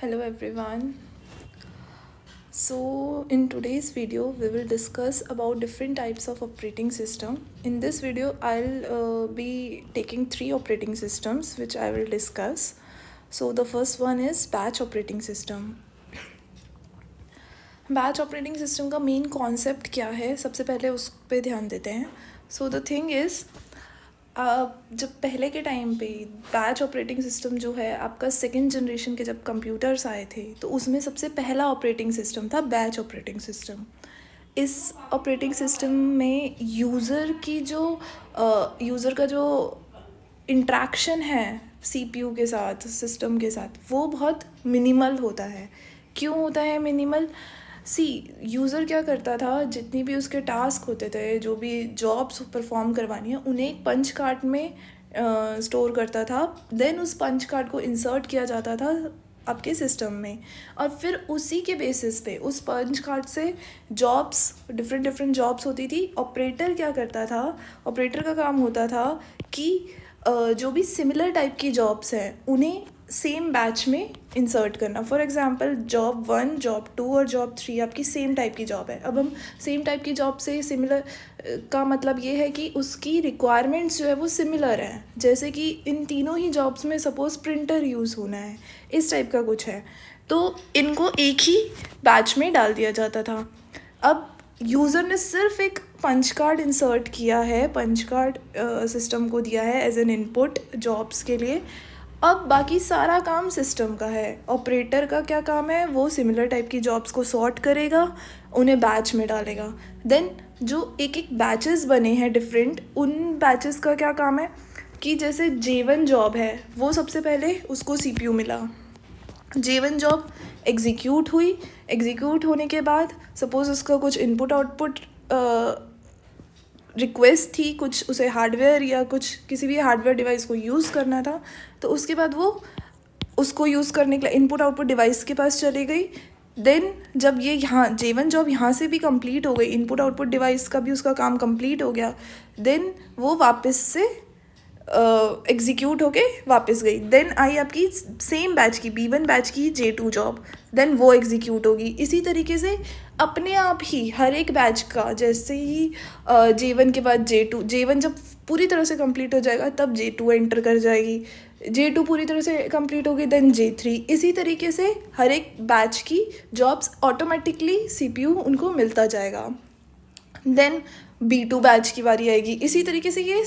Hello everyone. So in today's video we will discuss about different types of operating system. In this video I'll be taking three operating systems which I will discuss. So the first one is batch operating system. Batch operating system का main concept क्या है, सबसे पहले उस पर ध्यान देते हैं. सो द थिंग इज़, जब पहले के टाइम पे बैच ऑपरेटिंग सिस्टम जो है आपका सेकेंड जनरेशन के जब कंप्यूटर्स आए थे तो उसमें सबसे पहला ऑपरेटिंग सिस्टम था बैच ऑपरेटिंग सिस्टम. इस ऑपरेटिंग सिस्टम में यूज़र का जो इंट्रैक्शन है सीपीयू के साथ, सिस्टम के साथ, वो बहुत मिनिमल होता है. क्यों होता है मिनिमल? यूज़र क्या करता था, जितनी भी उसके टास्क होते थे, जो भी जॉब्स परफॉर्म करवानी है, उन्हें एक पंच कार्ड में स्टोर करता था. देन उस पंच कार्ड को इंसर्ट किया जाता था आपके सिस्टम में, और फिर उसी के बेसिस पे उस पंच कार्ड से डिफरेंट जॉब्स होती थी. ऑपरेटर क्या करता था, ऑपरेटर का काम होता था कि जो भी सिमिलर टाइप की जॉब्स हैं उन्हें सेम बैच में इंसर्ट करना. फॉर एग्जांपल जॉब 1, जॉब 2 और जॉब 3 आपकी सेम टाइप की जॉब है. अब हम सेम टाइप की जॉब से सिमिलर का मतलब ये है कि उसकी रिक्वायरमेंट्स जो है वो सिमिलर हैं. जैसे कि इन तीनों ही जॉब्स में सपोज़ प्रिंटर यूज़ होना है, इस टाइप का कुछ है, तो इनको एक ही बैच में डाल दिया जाता था. अब यूज़र ने सिर्फ एक पंच कार्ड इंसर्ट किया है, पंच कार्ड सिस्टम को दिया है एज एन इनपुट जॉब्स के लिए. अब बाकी सारा काम सिस्टम का है. ऑपरेटर का क्या काम है, वो सिमिलर टाइप की जॉब्स को सॉर्ट करेगा, उन्हें बैच में डालेगा. देन जो एक एक बैचेस बने हैं डिफरेंट, उन बैचेस का क्या काम है कि जैसे J1 जॉब है, वो सबसे पहले उसको CPU मिला. J1 जॉब एग्जीक्यूट हुई. एग्जीक्यूट होने के बाद सपोज़ उसका कुछ इनपुट आउटपुट रिक्वेस्ट थी, कुछ उसे हार्डवेयर या कुछ किसी भी हार्डवेयर डिवाइस को यूज़ करना था, तो उसके बाद वो उसको यूज़ करने के लिए इनपुट आउटपुट डिवाइस के पास चली गई. देन जब ये यहाँ J1 जॉब यहाँ से भी कंप्लीट हो गई, इनपुट आउटपुट डिवाइस का भी उसका काम कंप्लीट हो गया, देन वो वापस से एग्जीक्यूट होके वापस गई. देन आई आपकी सेम बैच की B1 बैच की J2 जॉब, देन वो एग्जीक्यूट होगी. इसी तरीके से अपने आप ही हर एक बैच का, जैसे ही J1 के बाद J1 जब पूरी तरह से कंप्लीट हो जाएगा तब J2 एंटर कर जाएगी. J2 पूरी तरह से कंप्लीट होगी, देन J3. इसी तरीके से हर एक बैच की जॉब्स ऑटोमेटिकली CPU उनको मिलता जाएगा. देन B2 बैच की बारी आएगी. इसी तरीके से ये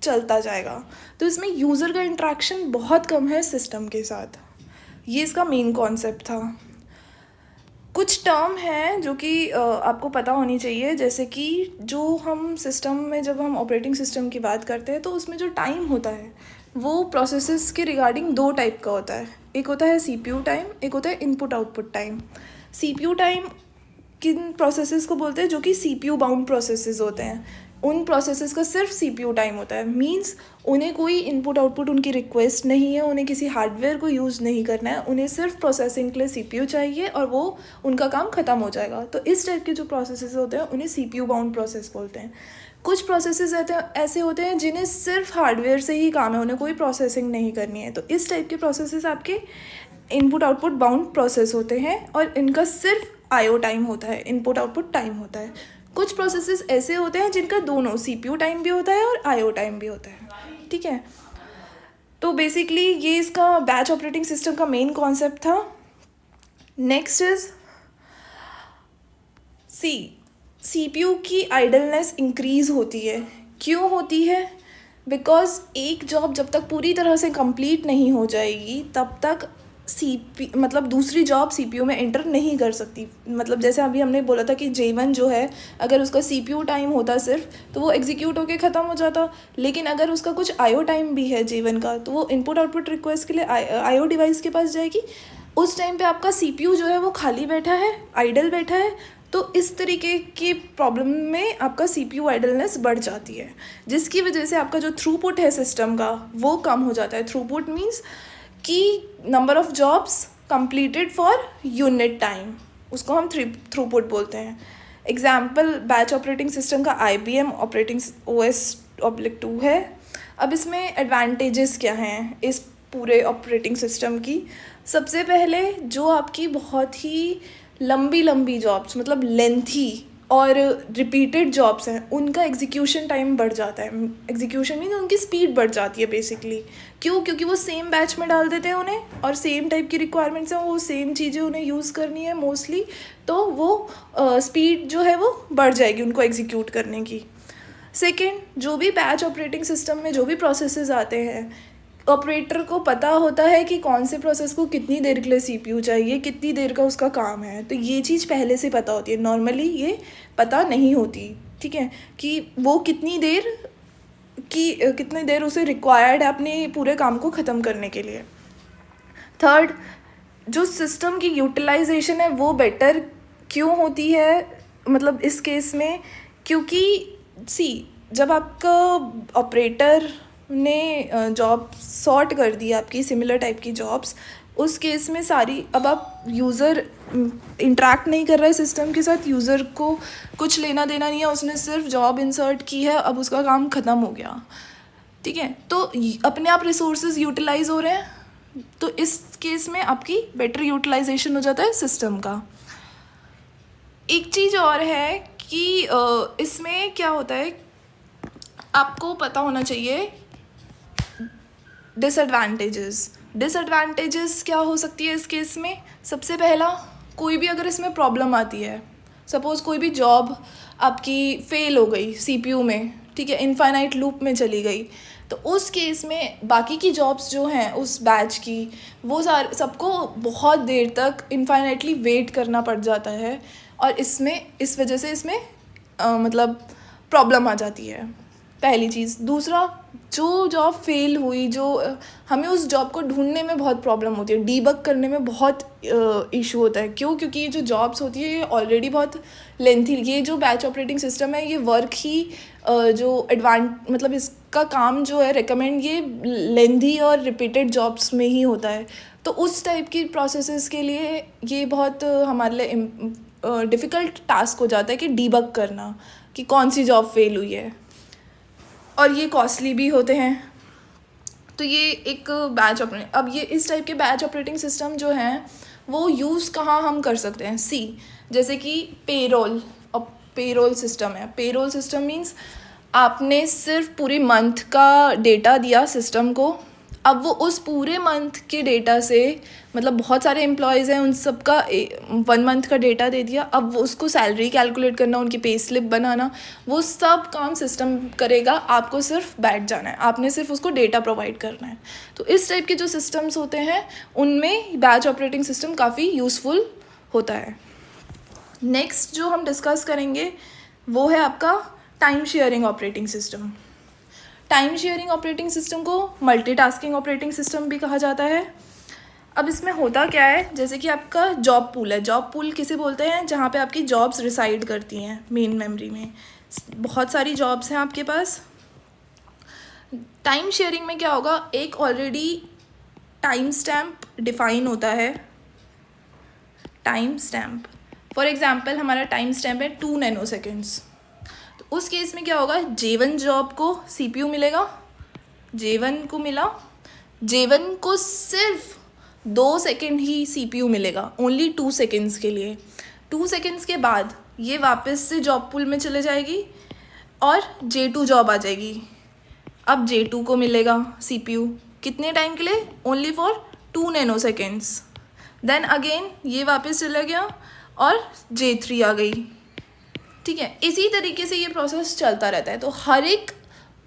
चलता जाएगा. तो इसमें यूज़र का इंट्रैक्शन बहुत कम है सिस्टम के साथ. ये इसका मेन कॉन्सेप्ट था. कुछ टर्म हैं जो कि आपको पता होनी चाहिए, जैसे कि जो हम सिस्टम में, जब हम ऑपरेटिंग सिस्टम की बात करते हैं तो उसमें जो टाइम होता है वो प्रोसेसेस के रिगार्डिंग दो टाइप का होता है. एक होता है CPU टाइम, एक होता है input output time. CPU time किन प्रोसेसेस को बोलते हैं, जो कि CPU बाउंड प्रोसेसेस होते हैं. उन प्रोसेसेस का सिर्फ CPU टाइम होता है. मींस उन्हें कोई इनपुट आउटपुट उनकी रिक्वेस्ट नहीं है, उन्हें किसी हार्डवेयर को यूज़ नहीं करना है, उन्हें सिर्फ प्रोसेसिंग के लिए CPU चाहिए और वो उनका काम ख़त्म हो जाएगा. तो इस टाइप के जो प्रोसेसेस होते हैं उन्हें CPU बाउंड प्रोसेस बोलते हैं. कुछ प्रोसेसेस ऐसे होते हैं जिन्हें सिर्फ हार्डवेयर से ही काम है, उन्हें कोई प्रोसेसिंग नहीं करनी है. तो इस टाइप के प्रोसेसेस आपके इनपुट आउटपुट बाउंड प्रोसेस होते हैं और इनका सिर्फ IO टाइम होता है, इनपुट आउटपुट टाइम होता है. कुछ प्रोसेसेस ऐसे होते हैं जिनका दोनों CPU टाइम भी होता है और IO टाइम भी होता है. ठीक है, तो बेसिकली ये इसका बैच ऑपरेटिंग सिस्टम का मेन कॉन्सेप्ट था. नेक्स्ट इज CPU की आइडलनेस इंक्रीज होती है. क्यों होती है? बिकॉज एक जॉब जब तक पूरी तरह से कंप्लीट नहीं हो जाएगी तब तक मतलब दूसरी जॉब CPU में एंटर नहीं कर सकती. मतलब जैसे अभी हमने बोला था कि J1 जो है, अगर उसका CPU टाइम होता सिर्फ तो वो एग्जीक्यूट होके ख़त्म हो जाता. लेकिन अगर उसका कुछ IO टाइम भी है J1 का, तो वो इनपुट आउटपुट रिक्वेस्ट के लिए IO डिवाइस के पास जाएगी. उस टाइम पे आपका CPU जो है वो खाली बैठा है, आइडल बैठा है. तो इस तरीके की प्रॉब्लम में आपका CPU आइडलनेस बढ़ जाती है, जिसकी वजह से आपका जो थ्रूपुट है सिस्टम का वो कम हो जाता है. थ्रूपुट मीन्स कि number of jobs completed for unit time, उसको हम थ्रूपुट बोलते हैं. एग्जाम्पल बैच ऑपरेटिंग सिस्टम का IBM ऑपरेटिंग OS/2 है. अब इसमें एडवांटेजेस क्या हैं, इस पूरे ऑपरेटिंग सिस्टम की। सबसे पहले जो आपकी बहुत ही लंबी लंबी जॉब्स, मतलब लेंथी और रिपीटेड जॉब्स हैं, उनका एग्जीक्यूशन टाइम बढ़ जाता है। एग्जीक्यूशन मीन उनकी स्पीड बढ़ जाती है बेसिकली। क्यों? क्योंकि वो सेम बैच में डाल देते हैं उन्हें, और सेम टाइप की रिक्वायरमेंट्स हैं, वो सेम चीज़ें उन्हें यूज़ करनी है मोस्टली, तो वो स्पीड जो है वो बढ़ जाएगी उनको एग्जीक्यूट करने की। सेकेंड, जो भी बैच ऑपरेटिंग सिस्टम में जो भी प्रोसेसेस आते हैं, ऑपरेटर को पता होता है कि कौन से प्रोसेस को कितनी देर के लिए सीपीयू चाहिए, कितनी देर का उसका काम है। तो ये चीज़ पहले से पता होती है। नॉर्मली ये पता नहीं होती, ठीक है, कि वो कितनी देर उसे रिक्वायर्ड है अपने पूरे काम को ख़त्म करने के लिए। थर्ड, जो सिस्टम की यूटिलाइजेशन है वो बेटर क्यों होती है, मतलब इस केस में, क्योंकि जब आपका ऑपरेटर ने जॉब सॉर्ट कर दी आपकी सिमिलर टाइप की जॉब्स, उस केस में सारी, अब आप यूज़र इंटरेक्ट नहीं कर रहा है सिस्टम के साथ, यूज़र को कुछ लेना देना नहीं है, उसने सिर्फ जॉब इंसर्ट की है, अब उसका काम ख़त्म हो गया, ठीक है, तो अपने आप रिसोर्सेज यूटिलाइज हो रहे हैं। तो इस केस में आपकी बेटर यूटिलाइजेशन हो जाता है सिस्टम का। एक चीज़ और है कि इसमें क्या होता है, आपको पता होना चाहिए डिसएडवांटेजेस क्या हो सकती है इस केस में। सबसे पहला, कोई भी अगर इसमें प्रॉब्लम आती है, सपोज़ कोई भी जॉब आपकी फेल हो गई सीपीयू में, ठीक है, इनफाइनाइट लूप में चली गई, तो उस केस में बाकी की जॉब्स जो हैं उस बैच की, वो सबको बहुत देर तक इनफाइनाइटली वेट करना पड़ जाता है, और इस वजह से इसमें मतलब प्रॉब्लम आ जाती है, पहली चीज़। दूसरा, जो जॉब फेल हुई, हमें उस जॉब को ढूंढने में बहुत प्रॉब्लम होती है, डीबग करने में बहुत इशू होता है। क्यों? क्योंकि ये जो जॉब्स होती है ये ऑलरेडी बहुत लेंथी, ये जो बैच ऑपरेटिंग सिस्टम है ये वर्क ही मतलब इसका काम जो है रिकमेंड ये लेंथी और रिपीटेड जॉब्स में ही होता है। तो उस टाइप की प्रोसेसेस के लिए ये बहुत हमारे लिए डिफ़िकल्ट टास्क हो जाता है कि डीबग करना कि कौन सी जॉब फेल हुई है, और ये कॉस्टली भी होते हैं। तो ये एक अब ये इस टाइप के बैच ऑपरेटिंग सिस्टम जो हैं वो यूज़ कहाँ हम कर सकते हैं। जैसे कि पेरोल सिस्टम है। पेरोल सिस्टम मीन्स आपने सिर्फ पूरे मंथ का डेटा दिया सिस्टम को, अब वो उस पूरे मंथ के डेटा से, मतलब बहुत सारे एम्प्लॉयज़ हैं, उन सब का 1 मंथ का डेटा दे दिया, अब वो उसको सैलरी कैलकुलेट करना, उनकी पे स्लिप बनाना, वो सब काम सिस्टम करेगा, आपको सिर्फ बैठ जाना है, आपने सिर्फ उसको डेटा प्रोवाइड करना है। तो इस टाइप के जो सिस्टम्स होते हैं उनमें बैच ऑपरेटिंग सिस्टम काफ़ी यूज़फुल होता है। नेक्स्ट जो हम डिस्कस करेंगे वो है आपका time sharing operating system. Time sharing operating system को मल्टीटास्किंग ऑपरेटिंग सिस्टम भी कहा जाता है। अब इसमें होता क्या है, जैसे कि आपका जॉब पूल है। जॉब पूल किसे बोलते हैं? जहाँ पे आपकी जॉब्स रिसाइड करती हैं मेन मेमोरी में। बहुत सारी जॉब्स हैं आपके पास। टाइम शेयरिंग में क्या होगा, एक ऑलरेडी टाइम स्टैम्प डिफाइन होता है। टाइम स्टैम्प, फॉर एग्जांपल हमारा टाइम स्टैम्प है 2 नैनो सेकेंड्स। तो उस केस में क्या होगा, J1 जॉब को CPU मिलेगा, J1 को मिला, J1 को सिर्फ 2 सेकेंड ही CPU मिलेगा, ओनली 2 सेकेंड्स के लिए। 2 सेकेंड्स के बाद ये वापस से जॉब पूल में चले जाएगी और J2 जॉब आ जाएगी। अब J2 को मिलेगा CPU कितने टाइम के लिए, only for 2 nano seconds. Then again ये वापस चला गया और J3 आ गई, ठीक है। इसी तरीके से ये प्रोसेस चलता रहता है। तो हर एक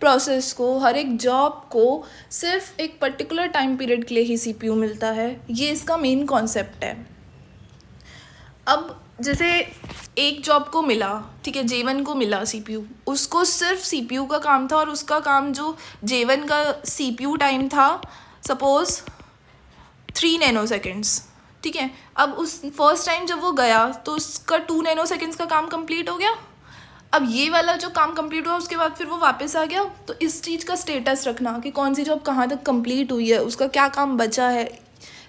प्रोसेस को, हर एक जॉब को सिर्फ एक पर्टिकुलर टाइम पीरियड के लिए ही CPU मिलता है। ये इसका मेन कॉन्सेप्ट है। अब जैसे एक जॉब को मिला, ठीक है, J1 को मिला CPU, उसको सिर्फ CPU का काम था और उसका काम जो J1 का CPU टाइम था सपोज़ 3 नैनो सेकेंड्स, ठीक है। अब उस फर्स्ट टाइम जब वो गया तो उसका 2 नैनो सेकेंड्स का काम कंप्लीट हो गया। अब ये वाला जो काम कंप्लीट हुआ उसके बाद फिर वो वापस आ गया। तो इस चीज़ का स्टेटस रखना कि कौन सी जॉब कहाँ तक कंप्लीट हुई है, उसका क्या काम बचा है।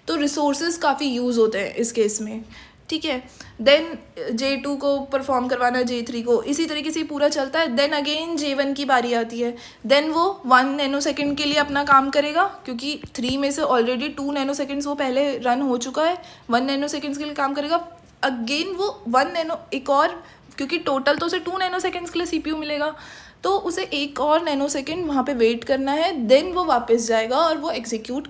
तो रिसोर्सेज काफ़ी यूज़ होते हैं इस केस में। ठीक है। देन J2 को परफॉर्म करवाना J3 को, इसी तरीके से पूरा चलता है। देन अगेन J1 की बारी आती है। देन वो 1 नैनो सेकेंड के लिए अपना काम करेगा, क्योंकि 3 में से ऑलरेडी 2 नैनो सेकेंड्स वो पहले रन हो चुका है, 1 नैनो सेकेंड्स के लिए काम करेगा। अगेन वो 1 नैनो एक और, क्योंकि टोटल तो उसे 2 नैनो सेकेंड्स के लिए CPU मिलेगा, तो उसे एक और नैनो सेकेंड वहाँ पे वेट करना है। देन वो वापस जाएगा और वो एग्जीक्यूशन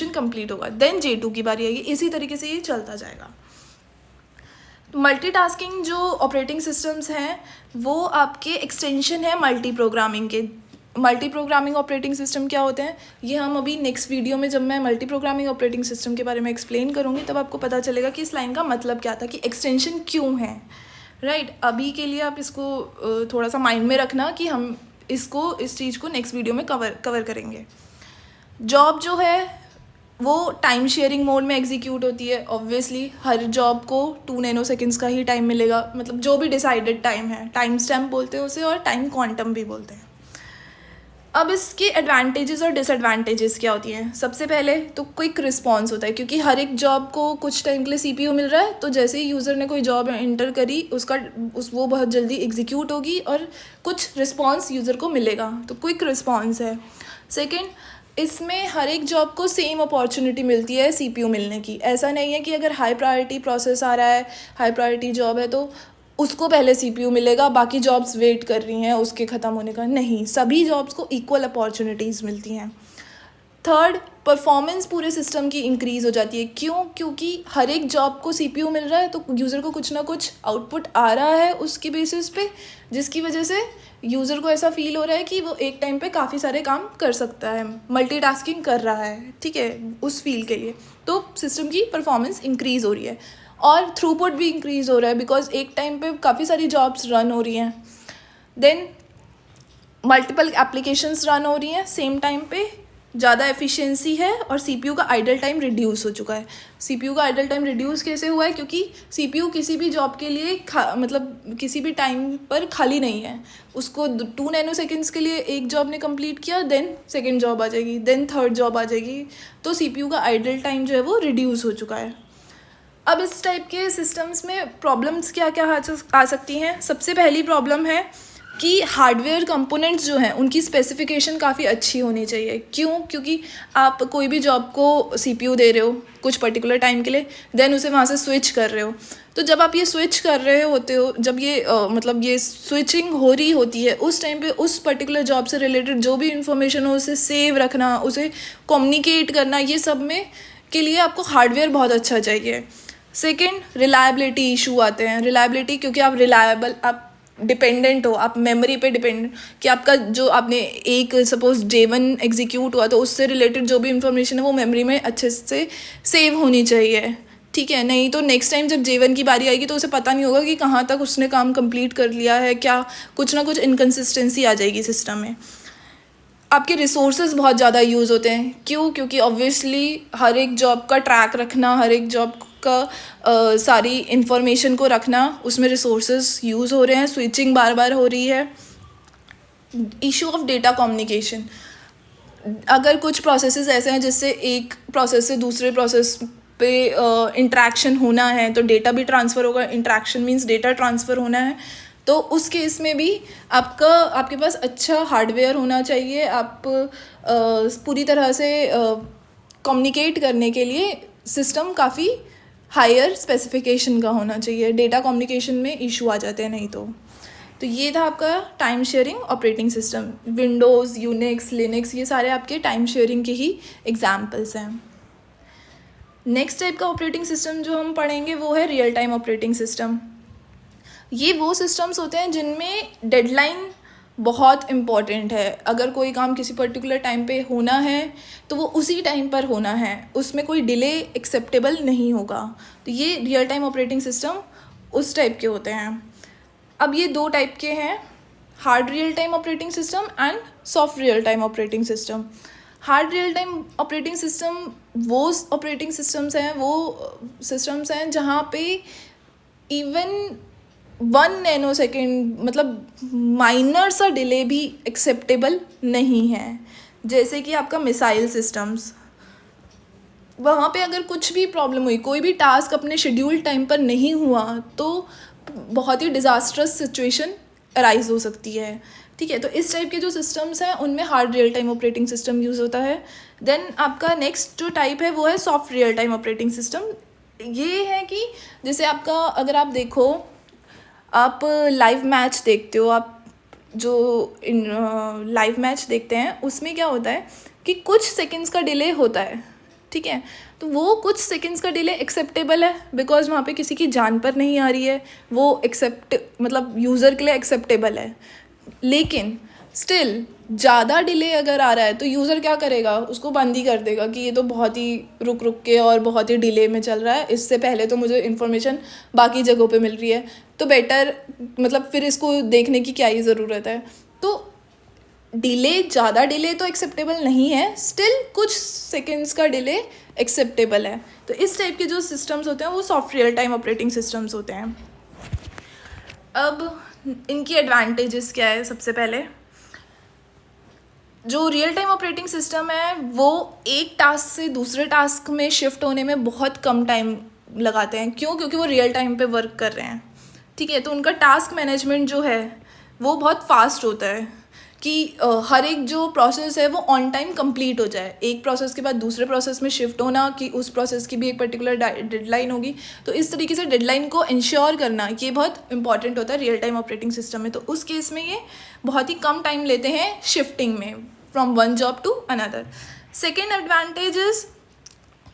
कंप्लीट होगा। देन J2 की बारी आएगी। इसी तरीके से ये चलता जाएगा। मल्टीटास्किंग जो ऑपरेटिंग सिस्टम्स हैं वो आपके एक्सटेंशन है मल्टी प्रोग्रामिंग के। मल्टी प्रोग्रामिंग ऑपरेटिंग सिस्टम क्या होते हैं, ये हम अभी नेक्स्ट वीडियो में, जब मैं मल्टी प्रोग्रामिंग ऑपरेटिंग सिस्टम के बारे में एक्सप्लेन करूँगी, तब आपको पता चलेगा कि इस लाइन का मतलब क्या था, कि एक्सटेंशन क्यों है। राइट, अभी के लिए आप इसको थोड़ा सा माइंड में रखना कि हम इस चीज़ को नेक्स्ट वीडियो में कवर करेंगे। जॉब जो है वो टाइम शेयरिंग मोड में एग्जीक्यूट होती है। ऑब्वियसली हर जॉब को 2 नैनो सेकेंड्स का ही टाइम मिलेगा, मतलब जो भी डिसाइडेड टाइम है, टाइम स्टैम्प बोलते हैं उसे, और टाइम क्वांटम भी बोलते हैं। अब इसके एडवांटेजेस और डिसएडवांटेजेस क्या होती हैं। सबसे पहले तो क्विक रिस्पॉन्स होता है, क्योंकि हर एक जॉब को कुछ टाइम के लिए CPU मिल रहा है, तो जैसे ही यूज़र ने कोई जॉब एंटर करी वो बहुत जल्दी एग्जीक्यूट होगी और कुछ रिस्पॉन्स यूज़र को मिलेगा, तो क्विक रिस्पॉन्स है। सेकेंड, इसमें हर एक जॉब को सेम अपॉर्चुनिटी मिलती है CPU मिलने की। ऐसा नहीं है कि अगर हाई प्रायोरिटी प्रोसेस आ रहा है, हाई प्रायोरिटी जॉब है, तो उसको पहले CPU मिलेगा, बाकी जॉब्स वेट कर रही हैं उसके ख़त्म होने का। नहीं, सभी जॉब्स को इक्वल अपॉर्चुनिटीज़ मिलती हैं। थर्ड, परफॉर्मेंस पूरे सिस्टम की इंक्रीज़ हो जाती है। क्यों? क्योंकि हर एक जॉब को CPU मिल रहा है, तो यूज़र को कुछ ना कुछ आउटपुट आ रहा है उसकी बेसिस पे, जिसकी वजह से यूज़र को ऐसा फील हो रहा है कि वो एक टाइम पे काफ़ी सारे काम कर सकता है, मल्टीटास्किंग कर रहा है, ठीक है, उस फील के लिए। तो सिस्टम की परफॉर्मेंस इंक्रीज़ हो रही है और थ्रूपुट भी इंक्रीज़ हो रहा है, बिकॉज एक टाइम पे काफ़ी सारी जॉब्स रन हो रही हैं। देन मल्टीपल एप्लीकेशंस रन हो रही हैं सेम टाइम पे, ज़्यादा एफिशिएंसी है, और CPU का आइडल टाइम रिड्यूस हो चुका है। CPU का आइडल टाइम रिड्यूस कैसे हुआ है? क्योंकि CPU किसी भी जॉब के लिए मतलब किसी भी टाइम पर खाली नहीं है। उसको 2 नैनो सेकेंड्स के लिए एक जॉब ने कंप्लीट किया, देन सेकेंड जॉब आ जाएगी, देन थर्ड जॉब आ जाएगी, तो CPU का आइडल टाइम जो है वो रिड्यूस हो चुका है। अब इस टाइप के सिस्टम्स में प्रॉब्लम्स क्या क्या आ सकती हैं। सबसे पहली प्रॉब्लम है कि हार्डवेयर कंपोनेंट्स जो हैं उनकी स्पेसिफिकेशन काफ़ी अच्छी होनी चाहिए। क्यों? क्योंकि आप कोई भी जॉब को CPU दे रहे हो कुछ पर्टिकुलर टाइम के लिए, देन उसे वहाँ से स्विच कर रहे हो, तो जब आप ये स्विच कर रहे होते हो, जब ये मतलब ये स्विचिंग हो रही होती है, उस टाइम पे उस पर्टिकुलर जॉब से रिलेटेड जो भी इंफॉर्मेशन हो उसे सेव रखना, उसे कम्युनिकेट करना, ये सब में के लिए आपको हार्डवेयर बहुत अच्छा चाहिए। सेकेंड, रिलायबिलिटी इशू आते हैं। रिलायबिलिटी, क्योंकि आप डिपेंडेंट हो, आप मेमोरी पे डिपेंडेंट, कि आपका जो आपने एक सपोज J1 एग्जीक्यूट हुआ, तो उससे रिलेटेड जो भी इंफॉर्मेशन है वो मेमोरी में अच्छे से सेव होनी चाहिए, ठीक है। नहीं तो नेक्स्ट टाइम जब J1 की बारी आएगी तो उसे पता नहीं होगा कि कहाँ तक उसने काम कंप्लीट कर लिया है, क्या कुछ ना कुछ इनकन्सिस्टेंसी आ जाएगी सिस्टम में। आपके रिसोर्सेज बहुत ज़्यादा यूज़ होते हैं। क्यों? क्योंकि ऑब्वियसली हर एक जॉब का ट्रैक रखना, हर एक जॉब का सारी इन्फॉर्मेशन को रखना, उसमें रिसोर्सेज यूज़ हो रहे हैं, स्विचिंग बार बार हो रही है। इशू ऑफ डेटा कम्युनिकेशन, अगर कुछ प्रोसेसेस ऐसे हैं जिससे एक प्रोसेस से दूसरे प्रोसेस पे इंटरेक्शन होना है, तो डेटा भी ट्रांसफ़र होगा। इंटरेक्शन मीन्स डेटा ट्रांसफ़र होना है, तो उस केस में भी आपके पास अच्छा हार्डवेयर होना चाहिए। आप पूरी तरह से कम्युनिकेट करने के लिए सिस्टम काफ़ी हायर स्पेसिफिकेशन का होना चाहिए। डेटा कम्युनिकेशन में इशू आ जाते हैं नहीं तो ये था आपका time sharing operating system. Windows, Unix, Linux, ये सारे आपके टाइम शेयरिंग के ही एग्जाम्पल्स हैं। नेक्स्ट टाइप का ऑपरेटिंग सिस्टम जो हम पढ़ेंगे वो है रियल टाइम ऑपरेटिंग सिस्टम। ये वो सिस्टम्स होते हैं जिनमें डेडलाइन बहुत इम्पॉर्टेंट है। अगर कोई काम किसी पर्टिकुलर टाइम पे होना है तो वो उसी टाइम पर होना है, उसमें कोई डिले एक्सेप्टेबल नहीं होगा। तो ये रियल टाइम ऑपरेटिंग सिस्टम उस टाइप के होते हैं। अब ये 2 टाइप के हैं, hard real time operating system and soft real time operating system. Hard real time operating system वो ऑपरेटिंग सिस्टम्स हैं जहाँ पे इवन 1 नैनो सेकेंड, मतलब माइनर सा डिले भी एक्सेप्टेबल नहीं है। जैसे कि आपका मिसाइल सिस्टम्स, वहाँ पे अगर कुछ भी प्रॉब्लम हुई, कोई भी टास्क अपने शेड्यूल टाइम पर नहीं हुआ, तो बहुत ही डिज़ास्ट्रस सिचुएशन अराइज हो सकती है। ठीक है, तो इस टाइप के जो सिस्टम्स हैं उनमें hard real time operating system use होता है। देन आपका नेक्स्ट जो टाइप है वो है soft real time operating system. ये है कि जैसे आपका, अगर आप देखो, आप लाइव मैच देखते हो, आप जो लाइव मैच देखते हैं उसमें क्या होता है कि कुछ सेकंड्स का डिले होता है। ठीक है, तो वो कुछ सेकंड्स का डिले एक्सेप्टेबल है बिकॉज वहाँ पे किसी की जान पर नहीं आ रही है, वो मतलब यूज़र के लिए एक्सेप्टेबल है। लेकिन स्टिल ज़्यादा डिले अगर आ रहा है तो यूज़र क्या करेगा, उसको बंद ही कर देगा कि ये तो बहुत ही रुक रुक के और बहुत ही डिले में चल रहा है, इससे पहले तो मुझे इन्फॉर्मेशन बाकी जगहों पे मिल रही है, तो बेटर मतलब फिर इसको देखने की क्या ही ज़रूरत है। तो ज़्यादा डिले तो एक्सेप्टेबल नहीं है, स्टिल कुछ सेकेंड्स का डिले एक्सेप्टेबल है। तो इस टाइप के जो सिस्टम्स होते हैं वो soft real time operating systems होते हैं। अब इनकी एडवांटेजेस क्या है, सबसे पहले जो रियल टाइम ऑपरेटिंग सिस्टम है वो एक टास्क से दूसरे टास्क में शिफ्ट होने में बहुत कम टाइम लगाते हैं। क्यों? क्योंकि वो रियल टाइम पे वर्क कर रहे हैं। ठीक है, तो उनका टास्क मैनेजमेंट जो है वो बहुत फास्ट होता है कि हर एक जो प्रोसेस है वो ऑन टाइम कंप्लीट हो जाए। एक प्रोसेस के बाद दूसरे प्रोसेस में शिफ्ट होना कि उस प्रोसेस की भी एक पर्टिकुलर डेडलाइन होगी, तो इस तरीके से डेडलाइन को इंश्योर करना ये बहुत इंपॉर्टेंट होता है रियल टाइम ऑपरेटिंग सिस्टम में। तो उस केस में ये बहुत ही कम टाइम लेते हैं शिफ्टिंग में from one job to another. Second advantage is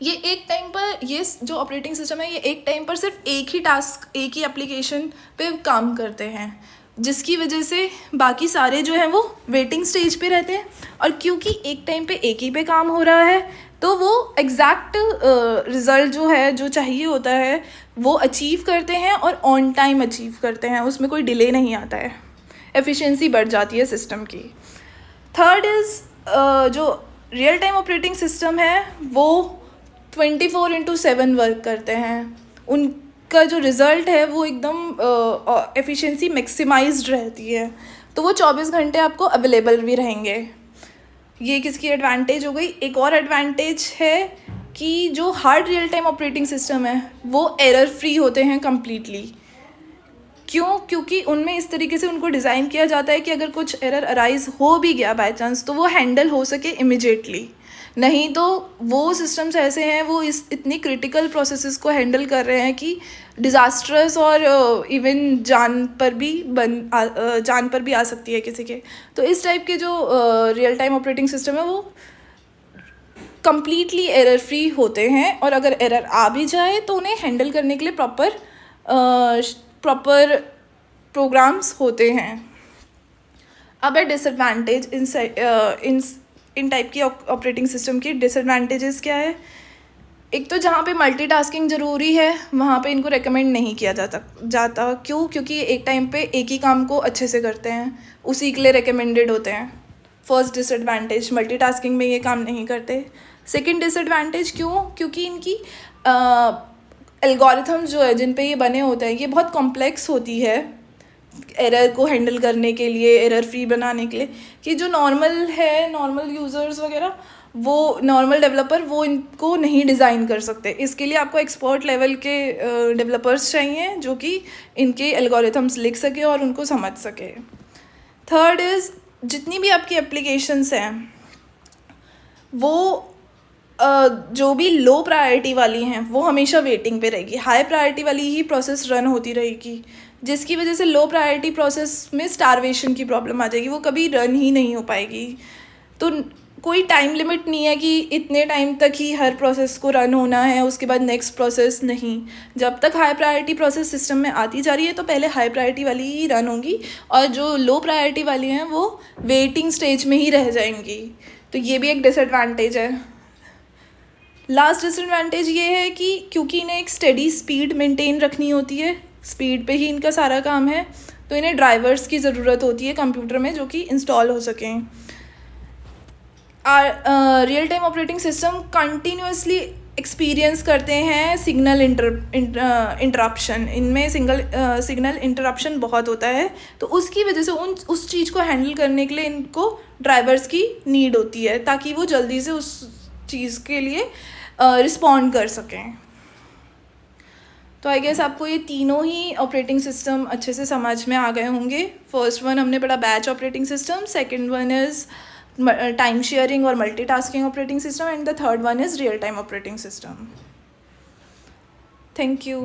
ये एक टाइम पर, ये जो ऑपरेटिंग सिस्टम है ये एक टाइम पर सिर्फ एक ही टास्क, एक ही एप्लीकेशन पे काम करते हैं, जिसकी वजह से बाकी सारे जो हैं वो वेटिंग स्टेज पे रहते हैं। और क्योंकि एक टाइम पे एक ही पे काम हो रहा है तो वो एग्जैक्ट रिज़ल्ट जो है, जो चाहिए होता है, वो अचीव करते हैं और ऑन टाइम अचीव करते हैं, उसमें कोई डिले नहीं आता है, एफिशिएंसी बढ़ जाती है सिस्टम की। थर्ड इज़ जो रियल टाइम ऑपरेटिंग सिस्टम है वो 24/7 वर्क करते हैं। उनका जो रिज़ल्ट है वो एकदम एफिशिएंसी मैक्सिमाइज्ड रहती है, तो वो 24 घंटे आपको अवेलेबल भी रहेंगे। ये किसकी एडवांटेज हो गई। एक और एडवांटेज है कि जो hard real time operating system है वो एरर फ्री होते हैं कम्प्लीटली। क्यों? क्योंकि उनमें इस तरीके से उनको डिज़ाइन किया जाता है कि अगर कुछ एरर अराइज हो भी गया बाय चांस तो वो हैंडल हो सके इमिजिएटली। नहीं तो वो सिस्टम्स ऐसे हैं, वो इतनी क्रिटिकल प्रोसेसेस को हैंडल कर रहे हैं कि डिज़ास्ट्रस और इवन जान पर भी आ सकती है किसी के। तो इस टाइप के जो रियल टाइम ऑपरेटिंग सिस्टम है वो कम्प्लीटली एरर फ्री होते हैं, और अगर एरर आ भी जाए तो उन्हें हैंडल करने के लिए प्रॉपर प्रोग्राम्स होते हैं। अब है डिसएडवांटेज इन टाइप की ऑपरेटिंग सिस्टम की डिसएडवांटेजेस क्या है। एक तो जहाँ पे मल्टीटास्किंग ज़रूरी है वहाँ पे इनको रेकमेंड नहीं किया जाता। क्यों? क्योंकि एक टाइम पे एक ही काम को अच्छे से करते हैं, उसी के लिए रेकमेंडेड होते हैं। फर्स्ट डिसएडवांटेज, मल्टीटास्किंग में ये काम नहीं करते। सेकंड डिसएडवांटेज क्यों? क्योंकि इनकी एल्गोरिथम्स जो है जिन पे ये बने होते हैं ये बहुत कॉम्प्लेक्स होती है एरर को हैंडल करने के लिए, एरर फ्री बनाने के लिए, कि जो नॉर्मल यूज़र्स वगैरह, वो नॉर्मल डेवलपर वो इनको नहीं डिज़ाइन कर सकते। इसके लिए आपको एक्सपर्ट लेवल के डेवलपर्स चाहिए जो कि इनके एल्गोरिथम्स लिख सके और उनको समझ सके। थर्ड इज़ जितनी भी आपकी एप्लीकेशंस हैं वो जो भी लो प्रायोरिटी वाली हैं वो हमेशा वेटिंग पे रहेगी, हाई प्रायोरिटी वाली ही प्रोसेस रन होती रहेगी, जिसकी वजह से लो प्रायोरिटी प्रोसेस में स्टारवेशन की प्रॉब्लम आ जाएगी, वो कभी रन ही नहीं हो पाएगी। तो कोई टाइम लिमिट नहीं है कि इतने टाइम तक ही हर प्रोसेस को रन होना है, उसके बाद नेक्स्ट प्रोसेस नहीं। जब तक हाई प्रायोरिटी प्रोसेस सिस्टम में आती जा रही है तो पहले हाई प्रायोरिटी वाली ही रन होंगी और जो लो प्रायोरिटी वाली हैं वो वेटिंग स्टेज में ही रह जाएंगी। तो ये भी एक डिसएडवांटेज है। लास्ट डिसएडवांटेज ये है कि क्योंकि इन्हें एक स्टेडी स्पीड मेंटेन रखनी होती है, स्पीड पे ही इनका सारा काम है, तो इन्हें ड्राइवर्स की ज़रूरत होती है कंप्यूटर में जो कि इंस्टॉल हो सकें। Real time operating system continuously experience करते हैं सिग्नल इंटरप्शन। इनमें सिग्नल इंटरप्शन बहुत होता है, तो उसकी वजह से उस चीज़ को हैंडल करने के लिए इनको ड्राइवर्स की नीड होती है ताकि वो जल्दी से उस चीज़ के लिए रिस्पॉन्ड कर सकें। तो आई गेस आपको ये तीनों ही ऑपरेटिंग सिस्टम अच्छे से समझ में आ गए होंगे। फर्स्ट वन हमने पढ़ा batch operating system, second one is time sharing और multitasking operating system, and the third one is real time operating system. Thank you.